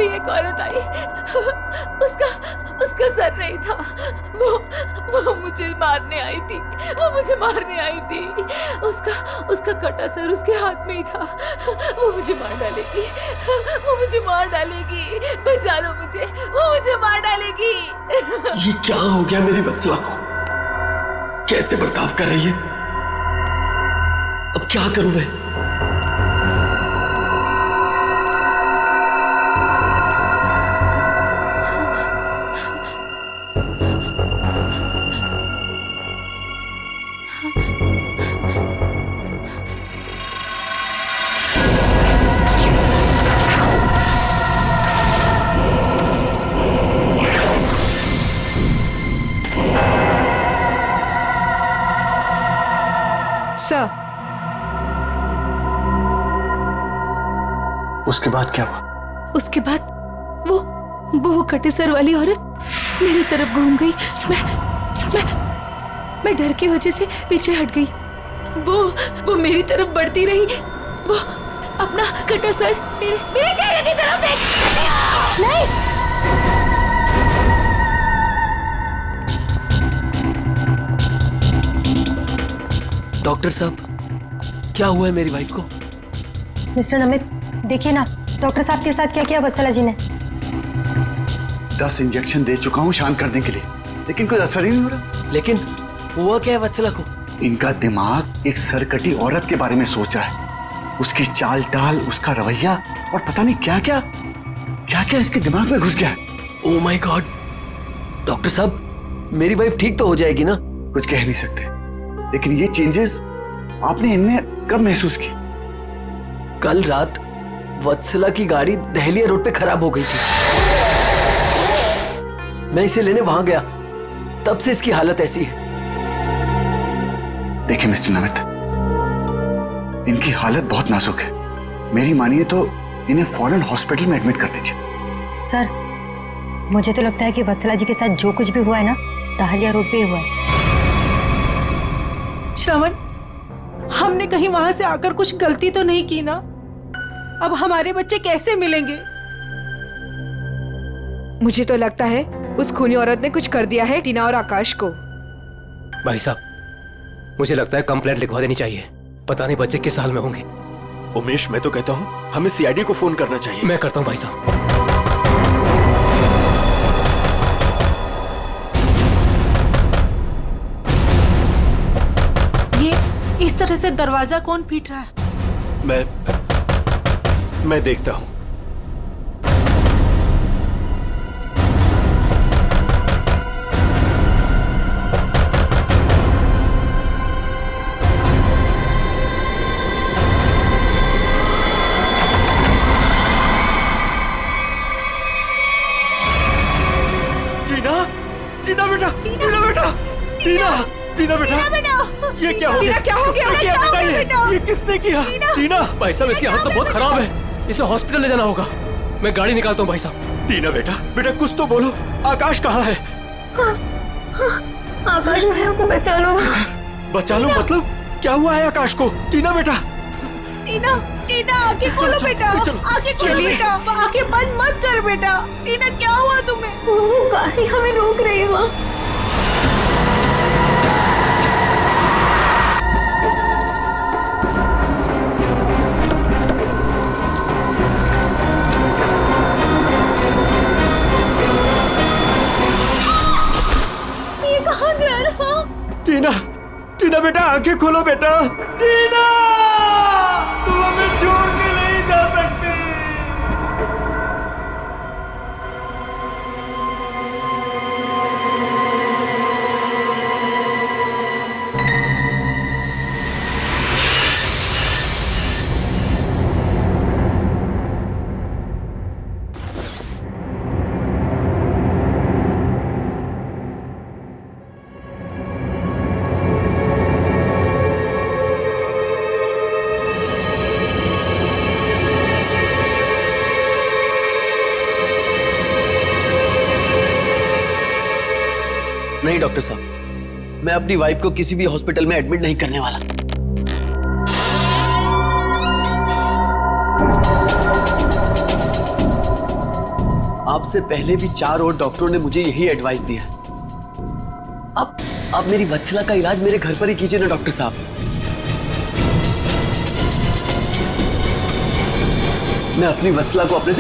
अभी एक औरत आई, उसका सर नहीं था, वो मुझे मारने आई थी, उसका कटा सर उसके हाथ में ही था। वो मुझे मार डालेगी, बचा लो मुझे, वो मुझे मार डालेगी। ये क्या हो गया मेरी वत्सला को? कैसे बर्ताव कर रही है? अब क्या करूं मैं? सर, उसके बाद क्या हुआ? उसके बाद वो कटे सर वाली औरत मेरी तरफ घूम गई। मैं डर की वजह से पीछे हट गई। वो मेरी तरफ बढ़ती रही, वो अपना कटा सर मेरे चेहरे की तरफ फेंक। नहीं, डॉक्टर साहब, क्या हुआ है मेरी वाइफ को? मिस्टर नमित, देखिए ना डॉक्टर साहब के साथ क्या किया वत्सला जी ने। 10 इंजेक्शन दे चुका हूँ शांत करने के लिए, लेकिन कोई असर ही नहीं हो रहा। लेकिन हुआ क्या है वत्सला को? इनका दिमाग एक सरकटी औरत के बारे में सोच रहा है। उसकी चाल टाल, उसका रवैया और पता नहीं क्या क्या इसके दिमाग में घुस गया है। Oh my God! डॉक्टर साहब, मेरी वाइफ ठीक तो हो जाएगी ना? कुछ कह नहीं सकते, लेकिन ये चेंजेस आपने इनमें कब महसूस की? कल रात वत्सला की गाड़ी दहलिया रोड पे खराब हो गई थी। मैं इसे लेने वहां गया, तब से इसकी हालत ऐसी है। देखिए मिस्टर नमित, इनकी हालत बहुत नाजुक है। मेरी मानिए तो इन्हें फौरन हॉस्पिटल में एडमिट कर दीजिए। सर, मुझे तो लगता है कि वत्सला जी के साथ जो कुछ भी हुआ है ना, दहलिया रोड पे हुआ है। श्रवण, हमने कहीं वहां से आकर कुछ गलती तो नहीं की ना? अब हमारे बच्चे कैसे मिलेंगे? मुझे तो लगता है उस खूनी औरत ने कुछ कर दिया है टीना और आकाश को। भाई साहब, मुझे लगता है कंप्लेंट लिखवा देनी चाहिए। पता नहीं बच्चे किस हाल में होंगे। उमेश, मैं तो कहता हूँ हमें सीआईडी को फोन करना चाहिए। मैं करता हूँ भाई साहब। इस तरह से दरवाजा कौन पीट रहा है? मैं देखता हूं। टीना बेटा, ये क्या हो गया? क्या हो गया? ये किसने किया? टीना! भाई साहब, इसकी हालत तो बहुत खराब है, इसे हॉस्पिटल ले जाना होगा। मैं गाड़ी निकालता हूँ भाई साहब। टीना बेटा कुछ तो बोलो। आकाश कहाँ है? आकाश भैया को बचा लो। बचा लो मतलब? क्या हुआ है आकाश को? टीना बेटा! टीना आंखें खोलो बेटा, आंखें खोलो बेटा, आंखें बंद मत कर बेटा। टीना, क्या हुआ तुम्हें? वो गाड़ी हमें रोक रही है वहाँ। टीना बेटा, आंखें खोलो बेटा। टीना, तुम हमें छोड़ के नहीं जा सकते। नहीं डॉक्टर साहब, मैं अपनी वाइफ को किसी भी हॉस्पिटल में एडमिट नहीं करने वाला। से पहले भी 4 और डॉक्टरों ने मुझे यही एडवाइस दिया है। अब मेरी वत्सला का इलाज मेरे घर पर ही कीजिए ना डॉक्टर साहब। मैं अपनी वत्सला को अपने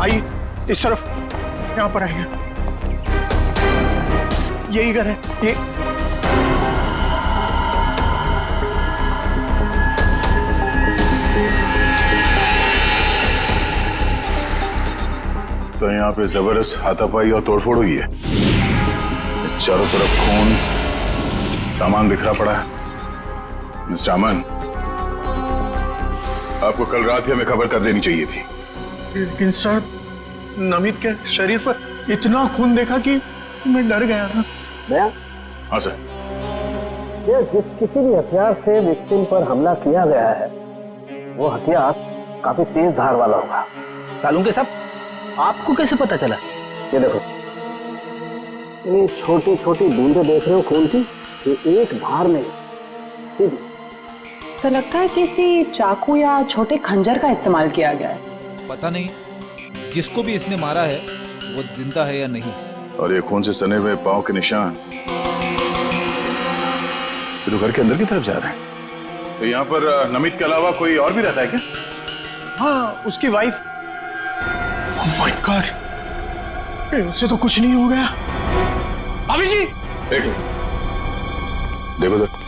आइए इस तरफ, यहाँ पर आइए। यही घर है ये। तो यहाँ पे जबरदस्त हाथापाई और तोड़फोड़ हुई है। चारों तरफ खून, सामान बिखरा पड़ा है। मिस्टर अमन, आपको कल रात ही हमें खबर कर देनी चाहिए थी। लेकिन सर, नमित के शरीर पर इतना खून देखा कि मैं डर गया था। हाँ सर। जिस किसी भी हथियार से विक्टिम पर हमला किया गया है वो हथियार काफी तेज धार वाला होगा। सालूंके साहब, आपको कैसे पता चला? ये देखो, ये छोटी छोटी बूंदें देख रहे हो खून की, ये एक धार में सीधी। सर लगता है किसी चाकू या छोटे खंजर का इस्तेमाल किया गया है। पता नहीं जिसको भी इसने मारा है वो जिंदा है या नहीं। और ये खून से सने हुए पांव के निशान तो घर के अंदर की तरफ जा रहे हैं। तो यहाँ पर नमित के अलावा कोई और भी रहता है क्या? हाँ, उसकी वाइफ। ओह माय गॉड, उससे तो कुछ नहीं हो गया। भाभी जी, एक मिनट देखो सर।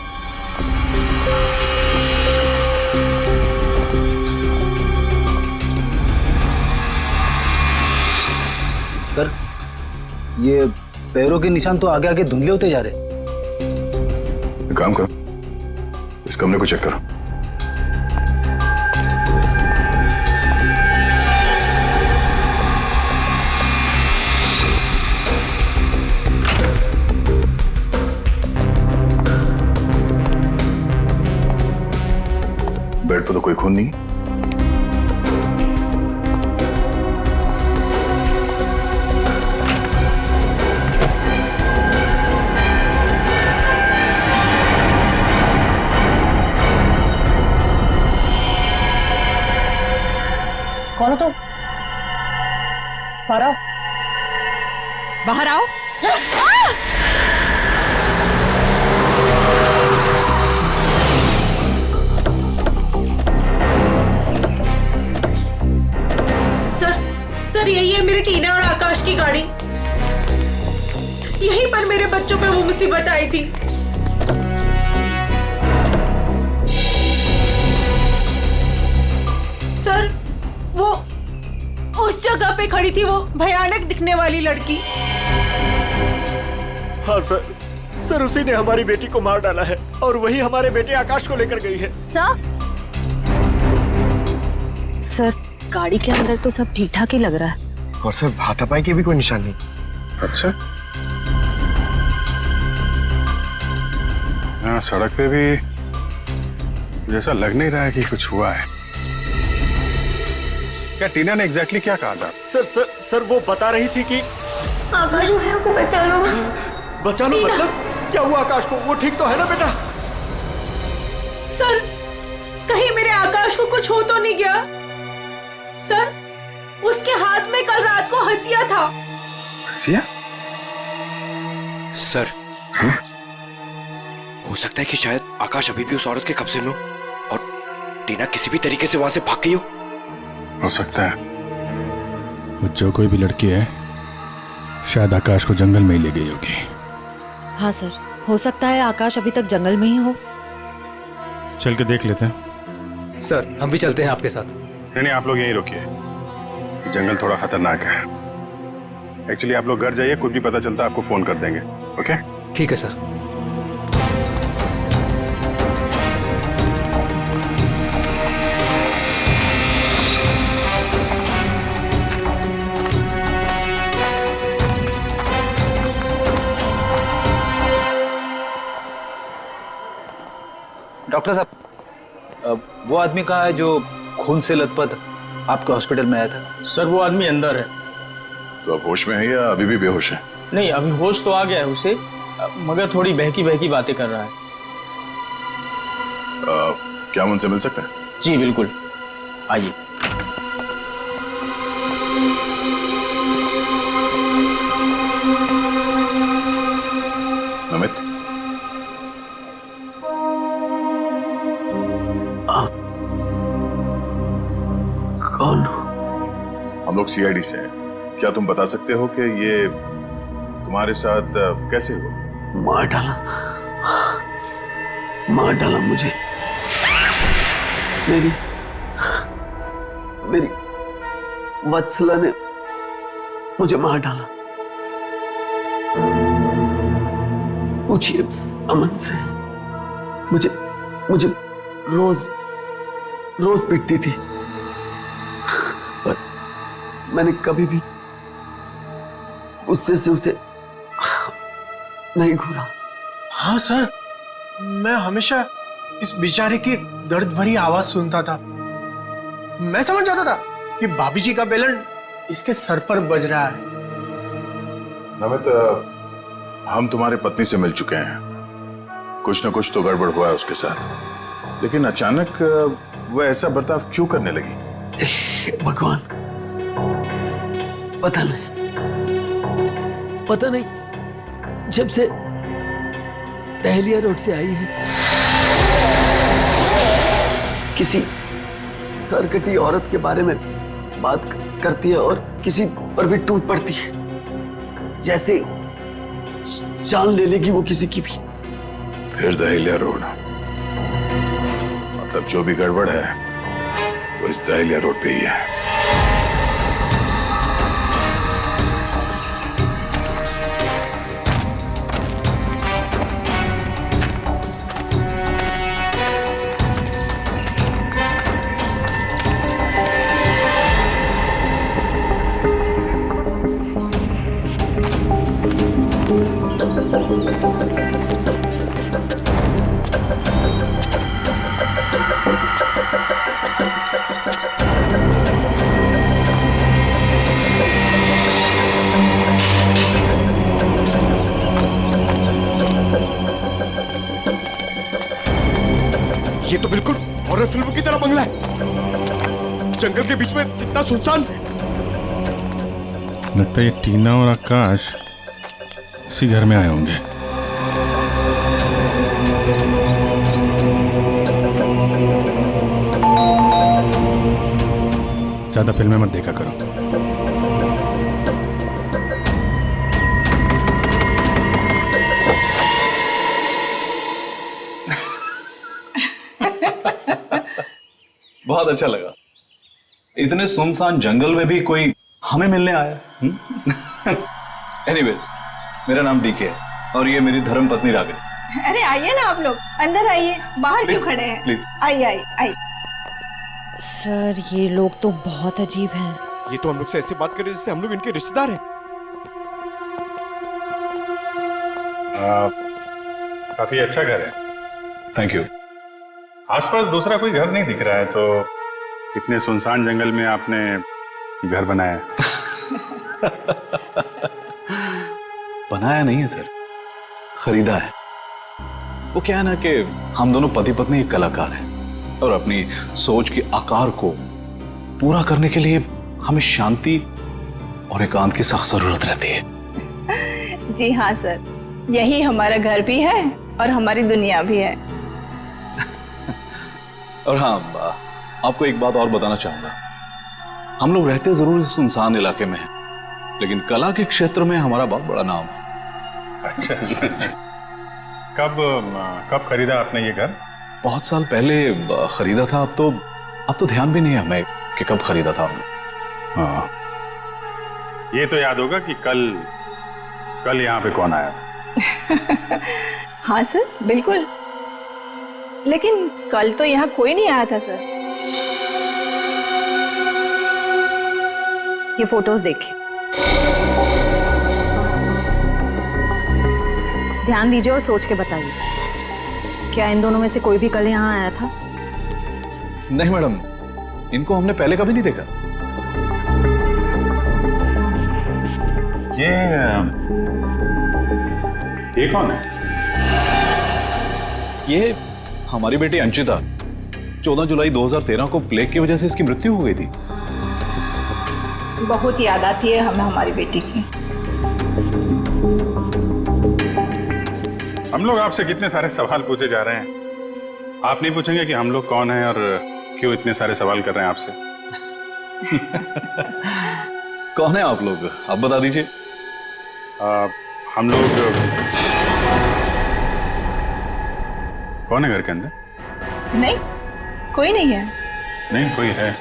सर, ये पैरों के निशान तो आगे आगे धुंधले होते जा रहे। एक काम करो, इस कमरे को चेक करो। बेड पर तो कोई खून नहीं। कौन हो तुम? बाहर आओ। बाहर आओ। सर यही है मेरी टीना और आकाश की गाड़ी। यहीं पर मेरे बच्चों पे वो मुसीबत आई थी। सर, वो उस जगह पे खड़ी थी वो भयानक दिखने वाली लड़की। हाँ सर, उसी ने हमारी बेटी को मार डाला है और वही हमारे बेटे आकाश को लेकर गई है। सर, गाड़ी के अंदर तो सब ठीक ठाक ही लग रहा है। और सर, हाथापाई के भी कोई निशान नहीं। अच्छा, हाँ, सड़क पे भी जैसा लग नहीं रहा है कि कुछ हुआ है। क्या टीना ने एग्जैक्टली क्या कहा था? सर वो बता रही थी कि आकाश को बचा लो। बचा लो मतलब क्या हुआ आकाश को? वो ठीक तो है ना बेटा? सर, कहीं मेरे आकाश को कुछ हो तो नहीं गया? सर, उसके हाथ में कल रात को हंसिया था। हंसिया? सर, हो सकता है कि शायद आकाश अभी भी उस औरत के कब्जे में हो और टीना किसी भी तरीके से वहां से भाग गई हो सकता है। वो जो कोई भी लड़की है शायद आकाश को जंगल में ही ले गई होगी। हाँ सर, हो सकता है आकाश अभी तक जंगल में ही हो। चल के देख लेते हैं। सर, हम भी चलते हैं आपके साथ। नहीं, आप लोग यहीं रुकिए, जंगल थोड़ा खतरनाक है। एक्चुअली आप लोग घर जाइए, कुछ भी पता चलता आपको फोन कर देंगे। ओके ठीक है सर। डॉक्टर साहब, वो आदमी कहाँ है जो खून से लथपथ आपके हॉस्पिटल में आया था? सर वो आदमी अंदर है। तो अब होश में है या अभी भी बेहोश है? नहीं, अभी होश तो आ गया है उसे, मगर थोड़ी बहकी बहकी बातें कर रहा है। क्या हम उनसे मिल सकते हैं? जी बिल्कुल, आइए। अमित, कौन? हम लोग सीआईडी से हैं। क्या तुम बता सकते हो कि ये तुम्हारे साथ कैसे हुआ? मार डाला मुझे। मेरी वत्सला ने मुझे मार डाला। पूछिए अमन से, मुझे रोज पीटती थी, पर मैंने कभी भी गुस्से से उसे नहीं घूरा। हाँ सर, मैं हमेशा इस बेचारे की दर्द भरी आवाज सुनता था। मैं समझ जाता था कि भाभी जी का बेलन इसके सर पर बज रहा है। अमित, हम तुम्हारी पत्नी से मिल चुके हैं। कुछ न कुछ तो गड़बड़ हुआ है उसके साथ, लेकिन अचानक वह ऐसा बर्ताव क्यों करने लगी? भगवान, पता नहीं जब से दहलिया रोड से आई है, किसी सरकटी औरत के बारे में बात करती है और किसी पर भी टूट पड़ती है, जैसे जान ले लेगी वो किसी की भी। फिर दहलिया रोड, मतलब जो भी गड़बड़ है वो इस दहलिया रोड पे ही है। ये तो बिल्कुल हॉरर फिल्म की तरह बंगला है, जंगल के बीच में इतना सुनसान। लगता है ये टीना और आकाश इसी घर में आए होंगे। ज्यादा फिल्में मत देखा करो। बहुत अच्छा लगा, इतने सुनसान जंगल में भी कोई हमें मिलने आया। एनीवेज, मेरा नाम डीके है और ये मेरी धर्म पत्नी रागिनी। अरे आइए ना आप लोग, अंदर आइए, बाहर क्यों खड़े हैं? प्लीज आइए। सर, ये लोग तो बहुत अजीब हैं। ये तो हम लोग से ऐसे बात कर रहे जैसे हम लोग इनके रिश्तेदार हैं। काफी अच्छा घर है। Thank you. आसपास दूसरा कोई घर नहीं दिख रहा है, तो इतने सुनसान जंगल में आपने घर बनाया? बनाया नहीं है सर, खरीदा है। वो क्या है ना कि हम दोनों पति पत्नी एक कलाकार हैं और अपनी सोच के आकार को पूरा करने के लिए हमें शांति और एकांत की सख्त जरूरत रहती है। जी हाँ सर, यही हमारा घर भी है और हमारी दुनिया भी है। और हाँ, आपको एक बात और बताना चाहूंगा। हम लोग रहते जरूर इस सुनसान इलाके में हैं, लेकिन कला के क्षेत्र में हमारा बहुत बड़ा नाम है। अच्छा। कब खरीदा आपने ये घर? बहुत साल पहले खरीदा था। अब तो ध्यान भी नहीं है हमें कि कब खरीदा था हमने। हाँ, ये तो याद होगा कि कल यहाँ पे कौन आया था। हाँ सर बिल्कुल, लेकिन कल तो यहाँ कोई नहीं आया था सर। ये फोटोज देखिए, ध्यान दीजिए और सोच के बताइए, क्या इन दोनों में से कोई भी कल यहाँ आया था? नहीं मैडम, इनको हमने पहले कभी नहीं देखा। ये कौन है? ये हमारी बेटी अंशिता, 14 जुलाई 2013 को प्लेग की वजह से इसकी मृत्यु हो गई थी। बहुत याद आती है हमें हमारी बेटी की। हम लोग आपसे कितने सारे सवाल पूछे जा रहे हैं, आप नहीं पूछेंगे कि हम लोग कौन हैं और क्यों इतने सारे सवाल कर रहे हैं आपसे? कौन है आप लोग, आप बता दीजिए। हम लोग कौन है घर के अंदर? नहीं, कोई नहीं है। नहीं कोई है।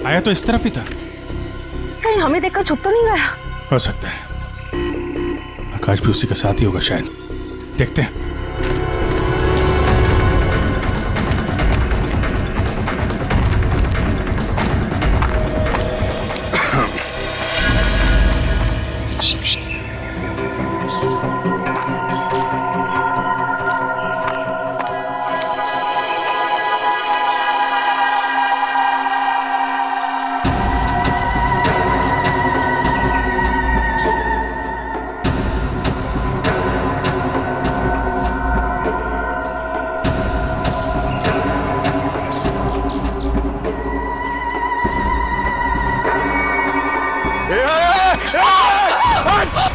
आया तो इस तरफ ही था। कहीं हमें देखकर छुप तो नहीं गया? हो सकता है आकाश भी उसी का साथ ही होगा शायद, देखते हैं।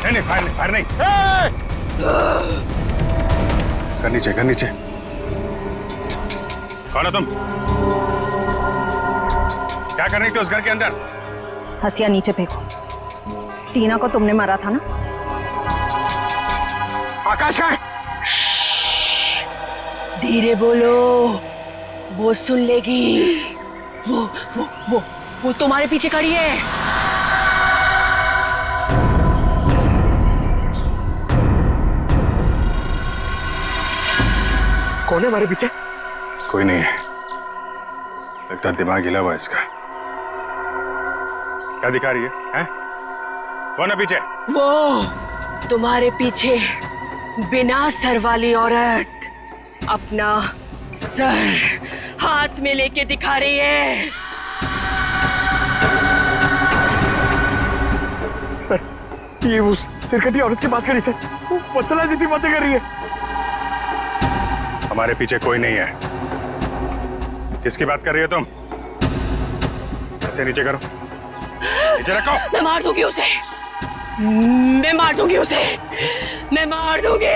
नहीं फायर नहीं। कर नीचे। कौन है तुम? क्या कर रही थी उस घर के अंदर? हसिया नीचे फेंको। टीना को तुमने मारा था ना? आकाश कहाँ है? धीरे बोलो, वो सुन लेगी। वो तुम्हारे पीछे खड़ी है। कौन है हमारे पीछे? कोई नहीं है, लगता है दिमाग हिला हुआ इसका। क्या दिखा रही है, हैं? कौन है पीछे? वो तुम्हारे पीछे बिना सर वाली औरत अपना सर हाथ में लेके दिखा रही है। सर, ये उस सिरकटी औरत की बात कर रही है सर, वो वत्सला जैसी बातें कर रही है। हमारे पीछे कोई नहीं है। किसकी बात कर रही हो तुम? ऐसे नीचे करो, नीचे रखो। मैं मार दूंगी उसे, मैं मार दूंगी उसे, मैं मार दूंगी।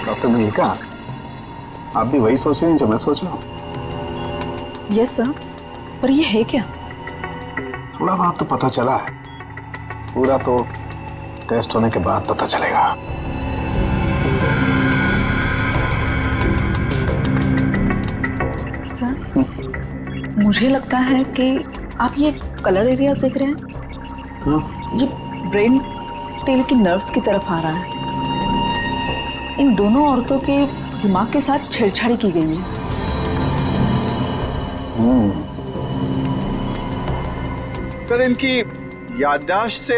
डॉक्टर मल्लिका, आप भी वही सोच रही हैं जो मैं सोच रहा हूँ? यस सर, पर ये है क्या? थोड़ा बहुत तो पता चला है, पूरा तो टेस्ट होने के बाद पता चलेगा। सर, मुझे लगता है कि आप ये कलर एरिया देख रहे हैं, ये ब्रेन टेल की नर्व्स की तरफ आ रहा है। इन दोनों औरतों के दिमाग के साथ छेड़छाड़ी की गई है। सर, इनकी याददाश्त से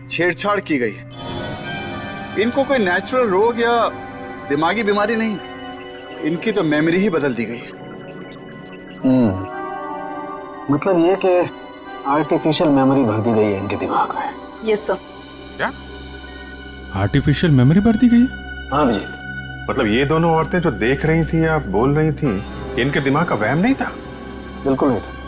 छेड़छाड़ की गई है। इनको कोई नेचुरल रोग या दिमागी बीमारी नहीं, इनकी तो मेमोरी ही बदल दी गई है। मतलब ये कि आर्टिफिशियल मेमोरी भर दी गई है इनके दिमाग में। Yes sir. क्या आर्टिफिशियल मेमोरी भर दी गई? हाँ विजय। मतलब ये दोनों औरतें जो देख रही थी या बोल रही थी, इनके दिमाग का वहम नहीं था? बिल्कुल नहीं था।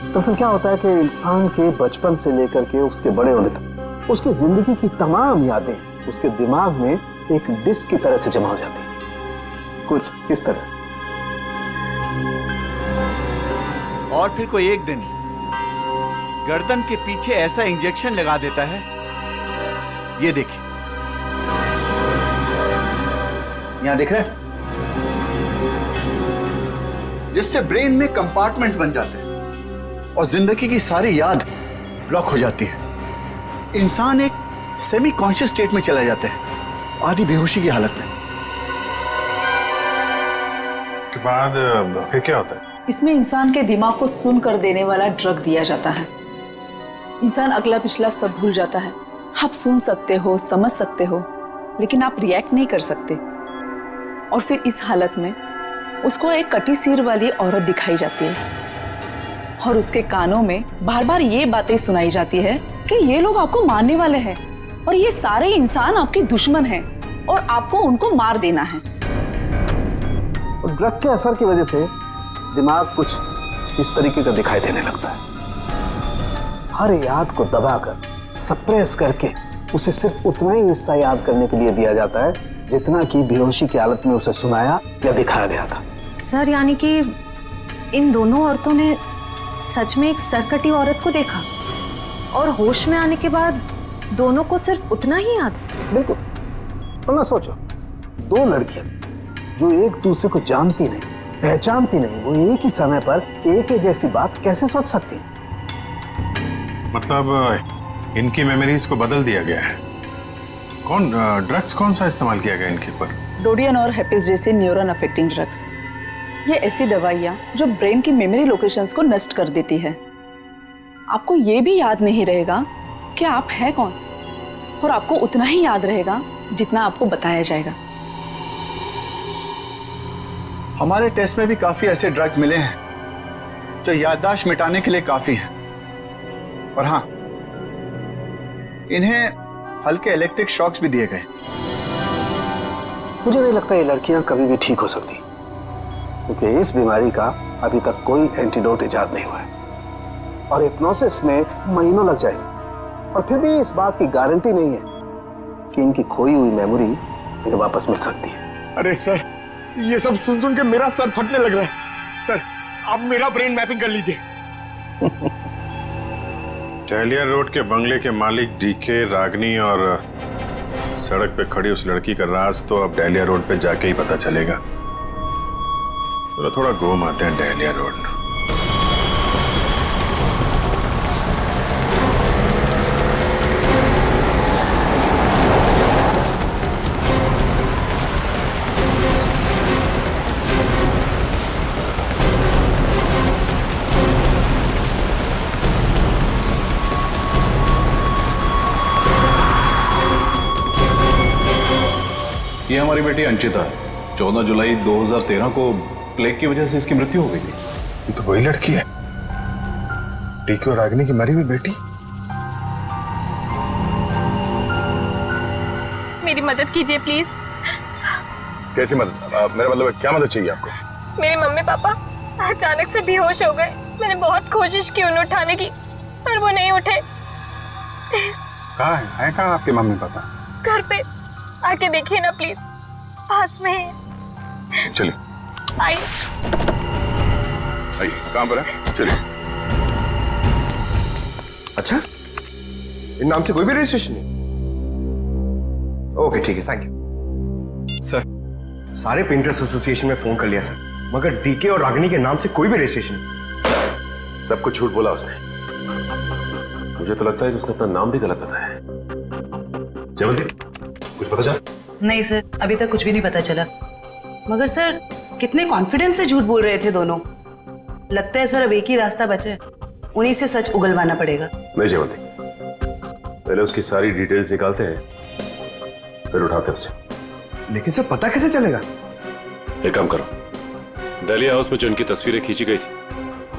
दरअसल क्या होता है कि इंसान के बचपन से लेकर के उसके बड़े होने तक उसकी जिंदगी की तमाम यादें उसके दिमाग में एक डिस्क की तरह से जमा हो जाती है, कुछ इस तरह से। और फिर कोई एक दिन गर्दन के पीछे ऐसा इंजेक्शन लगा देता है, ये देखिए, यहां दिख रहा है, जिससे ब्रेन में कंपार्टमेंट्स बन जाते हैं और जिंदगी की सारी याद ब्लॉक हो जाती है। इंसान एक सेमी कॉन्शियस स्टेट में चला जाता है, आधी बेहोशी की हालत में। के बाद फिर क्या होता है? इसमें इंसान के दिमाग को सुन कर देने वाला ड्रग दिया जाता है। इंसान अगला पिछला सब भूल जाता है। आप सुन सकते हो, समझ सकते हो, लेकिन आप रिएक्ट नहीं कर सकते। और फिर इस हालत में उसको एक कटी सिर वाली औरत दिखाई जाती है और उसके कानों में बार बार ये बातें सुनाई जाती है कि ये लोग आपको मारने वाले हैं और ये सारे इंसान आपके दुश्मन हैं और आपको उनको मार देना है। और ड्रग के असर की वजह से दिमाग कुछ इस तरीके का दिखाई देने लगता है। हर याद को दबाकर, सप्रेस करके उसे सिर्फ उतना ही हिस्सा याद करने के लिए दिया जाता है जितना कि बेहोशी की हालत में उसे सुनाया या दिखाया गया था। सर, यानी कि इन दोनों औरतों ने सच में एक सरकटी औरत को देखा और होश में आने के बाद दोनों को सिर्फ उतना ही याद है। बिल्कुल। वरना सोचो, दो लड़कियां जो एक दूसरे को जानती नहीं, पहचानती नहीं, वो एक ही समय पर एक ही जैसी बात कैसे सोच सकती है? मतलब इनकी मेमोरीज को बदल दिया गया है। ड्रग्स कौन सा इस्तेमाल किया गया इनके ऊपर? डोडियन और हेपिस जैसे न्यूरॉन अफेक्टिंग ड्रग्स। ये ऐसी दवाइयाँ जो ब्रेन की मेमोरी लोकेशंस को नष्ट कर देती है। आपको ये भी याद नहीं रहेगा कि आप हैं कौन, और आपको उतना ही याद रहेगा जितना आपको बताया जाएगा। हमारे टेस्ट में भी काफी ऐसे ड्रग्स मिले हैं जो याददाश्त मिटाने के लिए काफी हैं। और हाँ, इन्हें हल्के इलेक्ट्रिक शॉक्स भी दिए गए। मुझे नहीं लगता ये लड़कियां कभी भी ठीक हो सकती, क्योंकि इस बीमारी का अभी तक कोई एंटीडोट इजाद नहीं हुआ है और हिप्नोसिस में महीनों लग जाएंगे। और फिर भी इस बात की गारंटी नहीं है कि इनकी खोई हुई मेमोरी इन्हें वापस मिल सकती है। अरे सर, ये सब सुन सुन के मेरा सर फटने लग रहा है। सर, आप मेरा ब्रेन मैपिंग कर लीजिए। टहलिया रोड के बंगले के मालिक डीके, रागनी और सड़क पे खड़ी उस लड़की का राज तो अब डहलिया रोड पे जाके ही पता चलेगा। तो थोड़ा घूम आते हैं डहलिया रोड। ये हमारी बेटी अंचिता, 14 जुलाई 2013 को प्लेग की वजह से इसकी मृत्यु हो गई थी। ये तो वही लड़की है, डीके और रागिनी की मरी हुई बेटी। मेरी मदद कीजिए प्लीज। कैसी मदद? मेरा मतलब क्या मदद चाहिए आपको? मेरे मम्मी पापा अचानक से बेहोश हो गए। मैंने बहुत कोशिश की उन्हें उठाने की, पर वो नहीं उठे। कहाँ है कहाँ आपके मम्मी पापा? घर पे आके देखिए ना प्लीज, पास में है। चलिए आइए। आइए, कहाँ पर है? चलिए। अच्छा, इन नाम से कोई भी रजिस्ट्रेशन नहीं? ओके ठीक है, थैंक यू सर। सारे पेंटर्स एसोसिएशन में फोन कर लिया सर, मगर डीके और रागिनी के नाम से कोई भी रजिस्ट्रेशन नहीं। सब कुछ झूठ बोला उसने। मुझे तो लगता है कि उसने अपना नाम भी गलत बताया है। जयवंती, कुछ पता चला? नहीं सर, अभी तक कुछ भी नहीं पता चला। मगर सर, कितने कॉन्फिडेंस से झूठ बोल रहे थे दोनों। लगता है सर अब एक ही रास्ता बचा है। उन्हीं से सच उगलवाना पड़ेगा। नहीं जयवंती, पहले उसकी सारी डिटेल्स निकालते हैं, फिर उठाते हैं उसे। लेकिन सर पता कैसे चलेगा? एक काम करो, दलिया हाउस में जो उनकी तस्वीरें खींची गई थी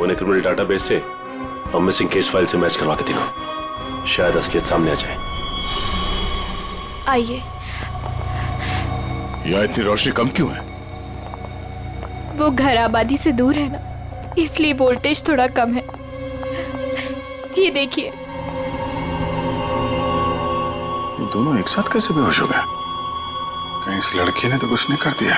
उन्हें क्रिमिनल डाटाबेस से हम मिसिंग केस फाइल से मैच करवा के देखो, शायद असलियत सामने आ जाए। आइए। यहाँ इतनी रोशनी कम क्यों है? वो घर आबादी से दूर है ना, इसलिए वोल्टेज थोड़ा कम है। ये देखिए। ये दोनों एक साथ कैसे बेहोश हो गए? कहीं इस लड़की ने तो कुछ नहीं कर दिया?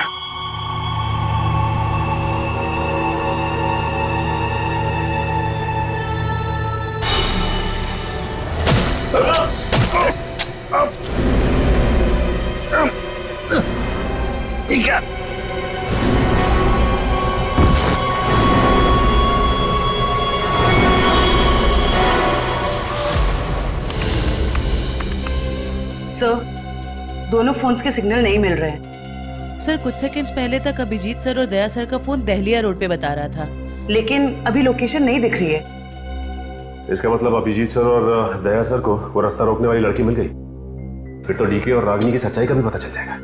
सर, दोनों फोन्स के सिग्नल नहीं मिल रहे हैं। सर कुछ सेकंड्स पहले तक अभिजीत सर और दया सर का फोन दहलिया रोड पे बता रहा था, लेकिन अभी लोकेशन नहीं दिख रही है। इसका मतलब अभिजीत सर और दया सर को वो रास्ता रोकने वाली लड़की मिल गई। फिर तो डीके और रागिनी की सच्चाई का भी पता चल जाएगा।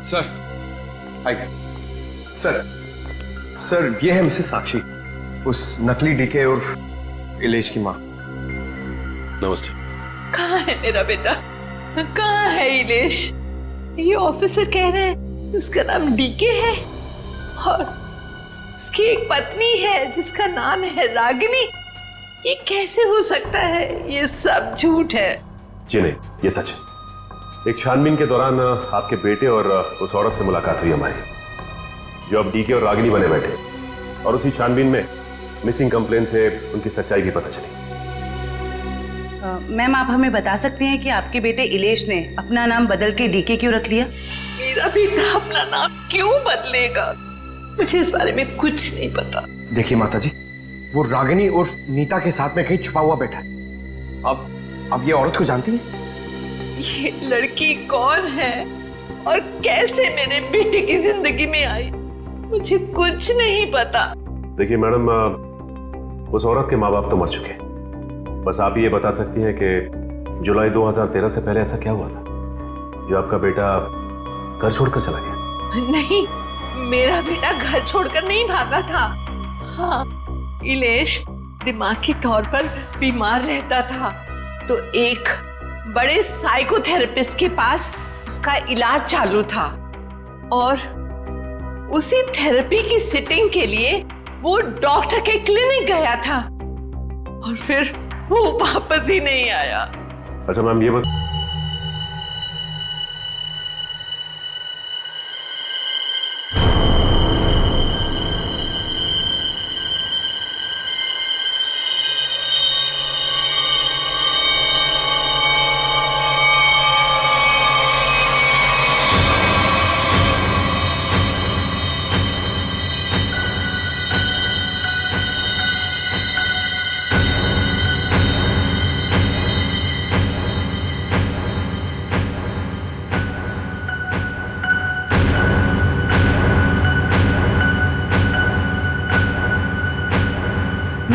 सर आइए। सर ये है मिसेस साक्षी, उस नकली डीके और इलेश की माँ। नमस्ते। कहाँ है मेरा बेटा? कहाँ है इलेश? ये ऑफिसर कह रहे हैं उसका नाम डीके है और उसकी एक पत्नी है जिसका नाम है रागिनी। ये कैसे हो सकता है? ये सब झूठ है। जी नहीं, ये सच है। एक छानबीन के दौरान आपके बेटे और उस औरत से मुलाकात हुई हमारी, जो अब डीके और रागिनी बने बैठे, और उसी छानबीन में मिसिंग कंप्लेन से उनकी सच्चाई भी पता चली। मैम, आप हमें बता सकते हैं कि आपके बेटे इलेश ने अपना नाम बदल के डीके क्यों रख लिया? मेरा बेटा अपना नाम क्यों बदलेगा? मुझे इस बारे में कुछ नहीं पता। देखिए माताजी, वो रागिनी और नीता के साथ में कहीं छुपा हुआ बैठा है। अब ये औरत को जानती है? ये लड़की कौन है और कैसे मेरे बेटे की जिंदगी में आई? मुझे कुछ नहीं पता। देखिए मैडम, उस औरत के माँ बाप तो मर चुके हैं। बस आप ये बता सकती हैं कि जुलाई 2013 से पहले ऐसा क्या हुआ था जो आपका बेटा घर छोड़कर चला गया? नहीं, मेरा बेटा घर छोड़कर नहीं भागा था। हाँ, इलेश दिमागी तौर पर बीमार रहता था, तो एक बड़े साइकोथेरेपिस्ट के पास उसका इलाज चालू था और उसी थेरेपी की सिटिंग के लिए वो डॉक्टर के क्लिनिक गया था और फिर वो वापस ही नहीं आया। अच्छा मैम, ये बात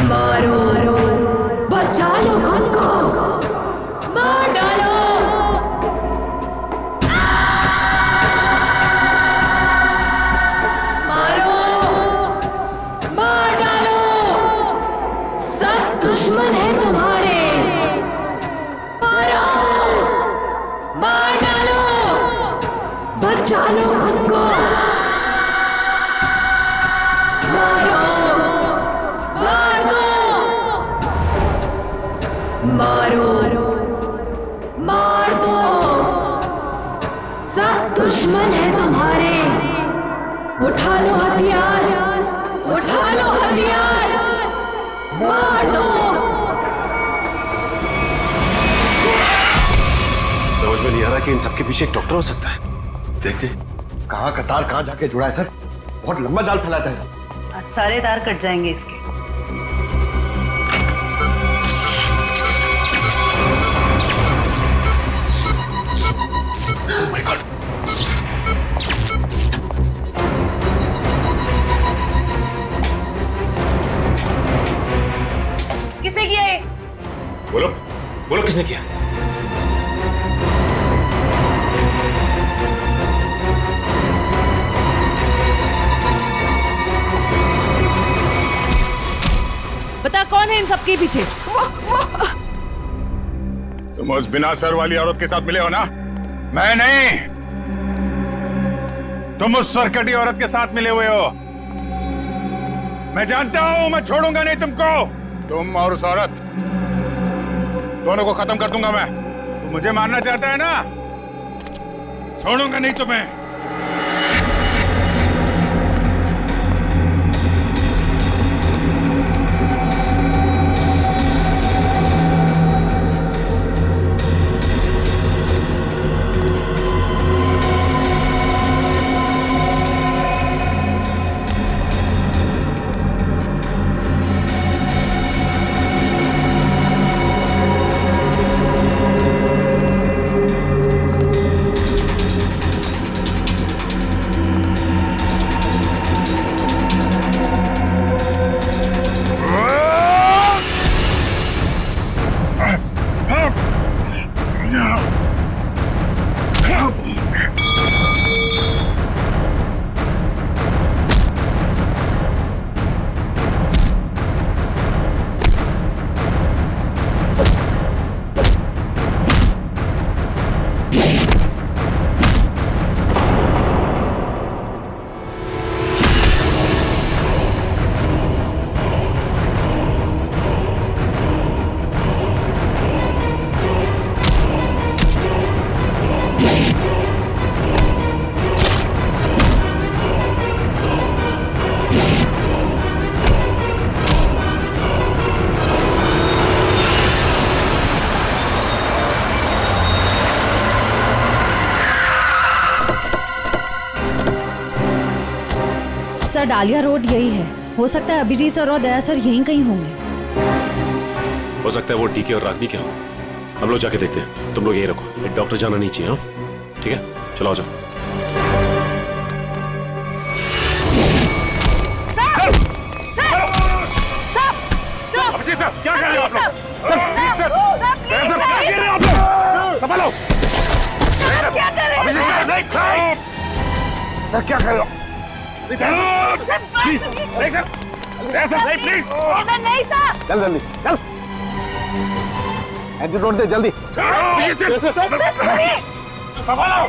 मारो, बचा लो खुद को, मार डालो। मारो, मार डालो। सब दुश्मन है तुम्हारे। मारो, मार डालो, बचा लो खुद को। मारो, मारो, मार दो। सब दुश्मन है तुम्हारे। उठा लो हथियार, उठा लो हथियार, मार दो। समझ में नहीं आ रहा कि इन सबके पीछे एक डॉक्टर हो सकता है। देखते कहाँ का तार कहाँ जाके जुड़ा है सर? बहुत लंबा जाल फैलाता है सर। आज सारे तार कट जाएंगे इसके। Oh my God. किसने किया ये? बोलो बोलो किसने किया? बता कौन है इन सबके पीछे? तुम उस बिना सर वाली औरत के साथ मिले हो ना? मैं नहीं, तुम उस सरकटी औरत के साथ मिले हुए हो। मैं जानता हूं, मैं छोड़ूंगा नहीं तुमको। तुम और उस औरत दोनों को खत्म कर दूंगा मैं। तुम मुझे मारना चाहता है ना? छोड़ूंगा नहीं तुम्हें। सर डालिया रोड यही है। हो सकता है अभिजीत सर और दया सर यहीं कहीं होंगे। हो सकता है वो डीके और रागनी क्या हो। हम लोग जाके देखते हैं, तुम लोग यहीं रखो। एक डॉक्टर जाना नहीं चाहिए। हाँ ठीक है, चलो आ जाओ। अभिजीत सर, क्या कर रहे हो आप लोग? सर क्या कर रहे हो आप लोग? संभालो। क्या कर रहे हो? अभिजीत सर, सर क्या कर रहे हो? Please please. नहीं सर। चल जल्दी चल, एंटीडोट दे जल्दी। संभालो।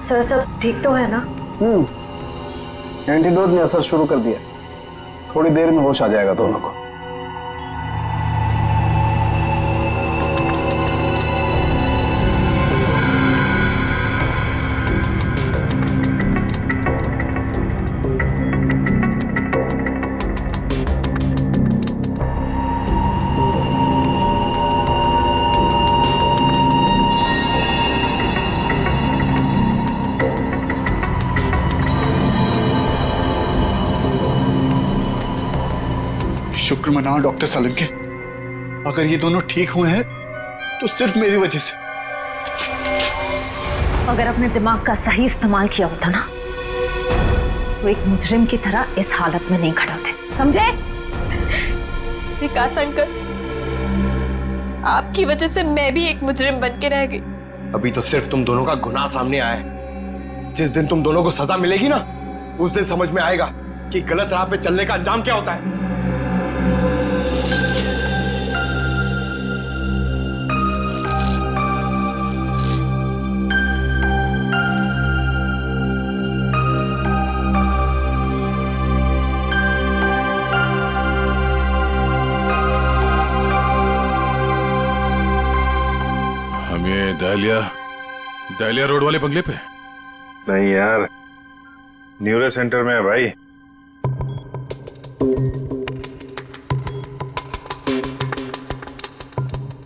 सर सब ठीक तो है ना? एंटीडोट ने असर शुरू कर दिया, थोड़ी देर में होश आ जाएगा दोनों को। शुक्र मनाओ डॉक्टर सालुंके, अगर ये दोनों ठीक हुए हैं तो सिर्फ मेरी वजह से। अगर अपने दिमाग का सही इस्तेमाल किया होता ना, तो एक मुजरिम की तरह इस हालत में नहीं खड़े होते, समझे? विकास अंकल, आपकी वजह से मैं भी एक मुजरिम बन के रह गई। अभी तो सिर्फ तुम दोनों का गुनाह सामने आया है। जिस दिन तुम दोनों को सजा मिलेगी ना, उस दिन समझ में आएगा कि गलत राह पे चलने का अंजाम क्या होता है। दहलिया रोड वाले बंगले पे? नहीं यार, न्यूरो सेंटर में है भाई।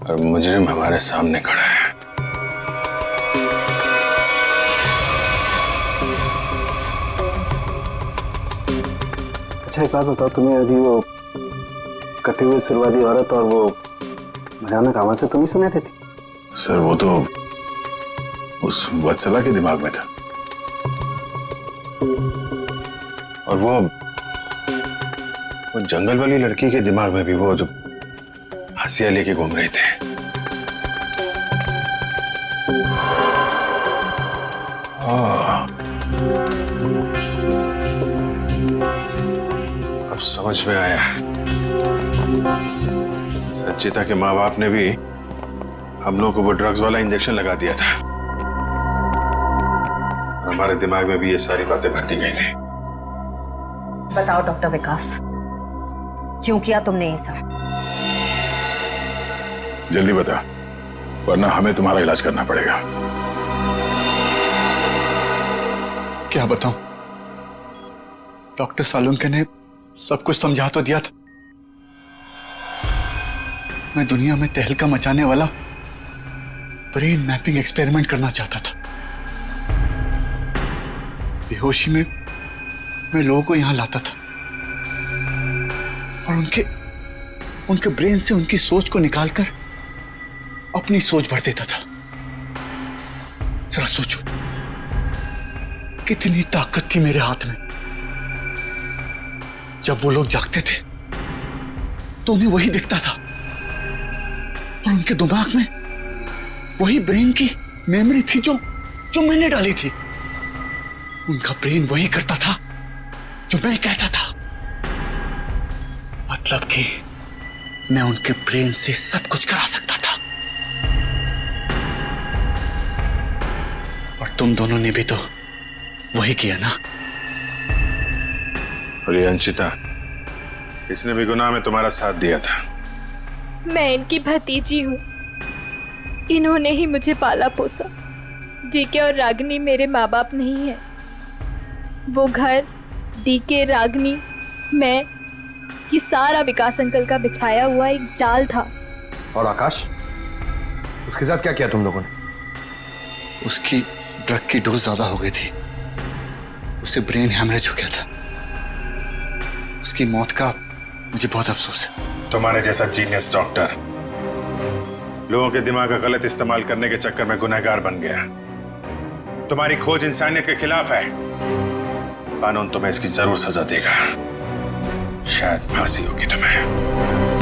और मुजरिम हमारे सामने खड़ा है। अच्छा एक बात बताओ, तुम्हें अभी वो कटे हुए सिर वाली औरत और वो भयानक आवाज से तुम ही सुने थे? सर वो तो उस वत्सला के दिमाग में था, और वो जंगल वाली लड़की के दिमाग में भी, वो जो हंसिया लेके घूम रहे थे। अब समझ में आया, संचिता के माँ बाप ने भी हम लोगों को वो ड्रग्स वाला इंजेक्शन लगा दिया था, और हमारे दिमाग में भी ये सारी बातें भरती गई थी। बताओ डॉक्टर विकास, क्यों किया तुमने ये सब? जल्दी बता, वरना हमें तुम्हारा इलाज करना पड़ेगा। क्या बताऊं? डॉक्टर सालुंके ने सब कुछ समझा तो दिया था। मैं दुनिया में तहलका मचाने वाला ब्रेन मैपिंग एक्सपेरिमेंट करना चाहता था। बेहोशी में मैं लोगों को यहां लाता था और उनके ब्रेन से उनकी सोच को निकालकर अपनी सोच भर देता था। जरा सोचो, कितनी ताकत थी मेरे हाथ में। जब वो लोग जागते थे तो उन्हें वही दिखता था, और उनके दिमाग में वही ब्रेन की मेमोरी थी जो मैंने डाली थी। उनका ब्रेन वही करता था जो मैं कहता था। मतलब कि मैं उनके ब्रेन से सब कुछ करा सकता था। और तुम दोनों ने भी तो वही किया ना? और ये अंशिता, इसने भी गुनाह में तुम्हारा साथ दिया था। मैं इनकी भतीजी हूँ, इन्होंने ही मुझे पाला पोसा। डीके और रागिनी मेरे माँ बाप नहीं है। वो घर, डीके, रागिनी, मैं, ये सारा विकास अंकल का बिछाया हुआ एक जाल था। और आकाश, उसके साथ क्या किया तुम लोगों ने? उसकी ड्रग की डोज ज्यादा हो गई थी, उसे ब्रेन हैमरेज हो गया था। उसकी मौत का मुझे बहुत अफसोस है। तुम्हारे जैसा जीनियस डॉक्टर लोगों के दिमाग का गलत इस्तेमाल करने के चक्कर में गुनहगार बन गया। तुम्हारी खोज इंसानियत के खिलाफ है। कानून तुम्हें इसकी जरूर सजा देगा। शायद फांसी होगी तुम्हें।